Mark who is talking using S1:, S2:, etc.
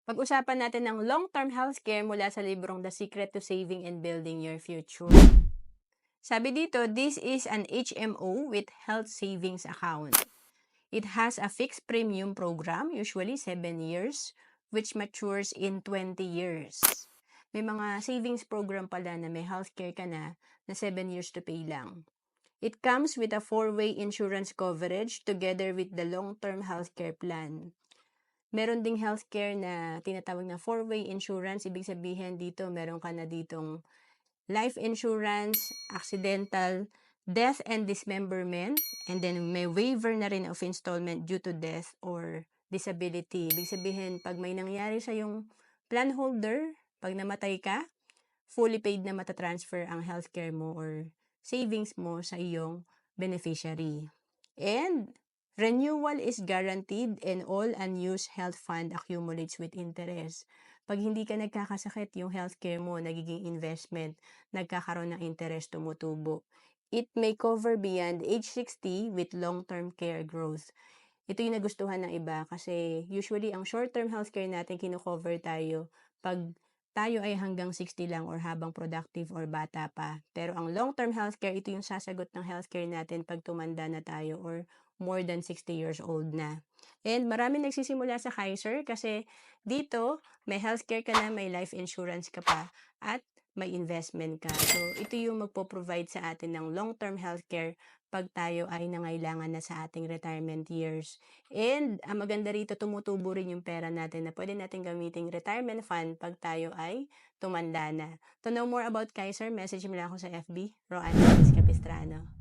S1: Pag-usapan natin ng long-term healthcare mula sa librong The Secret to Saving and Building Your Future. Sabi dito, this is an HMO with health savings account. It has a fixed premium program, usually 7 years, which matures in 20 years. May mga savings program pala na may healthcare ka na 7 years to pay lang. It comes with a 4-way insurance coverage together with the long-term healthcare plan. Meron ding healthcare na tinatawag na 4-way insurance. Ibig sabihin dito, meron ka na ditong life insurance, accidental, death and dismemberment, and then may waiver na rin of installment due to death or disability. Ibig sabihin, pag may nangyari sa yung plan holder, pag namatay ka, fully paid na matatransfer ang healthcare mo or savings mo sa iyong beneficiary. And renewal is guaranteed and all unused health fund accumulates with interest. Pag hindi ka nagkakasakit, yung healthcare mo, nagiging investment, nagkakaroon ng interest, tumutubo. It may cover beyond age 60 with long-term care growth. Ito yung nagustuhan ng iba kasi usually ang short-term healthcare natin kino-cover tayo pag tayo ay hanggang 60 lang or habang productive or bata pa. Pero ang long-term healthcare, ito yung sasagot ng healthcare natin pag tumanda na tayo or more than 60 years old na. And marami nagsisimula sa Kaiser kasi dito may healthcare ka na, may life insurance ka pa, at may investment ka. So, ito yung magpo-provide sa atin ng long-term healthcare pag tayo ay nangailangan na sa ating retirement years. And ang maganda rito, tumutubo rin yung pera natin na pwede natin gamiting retirement fund pag tayo ay tumanda na. To know more about Kaiser, message mo lang ako sa FB, Roanne Capistrano.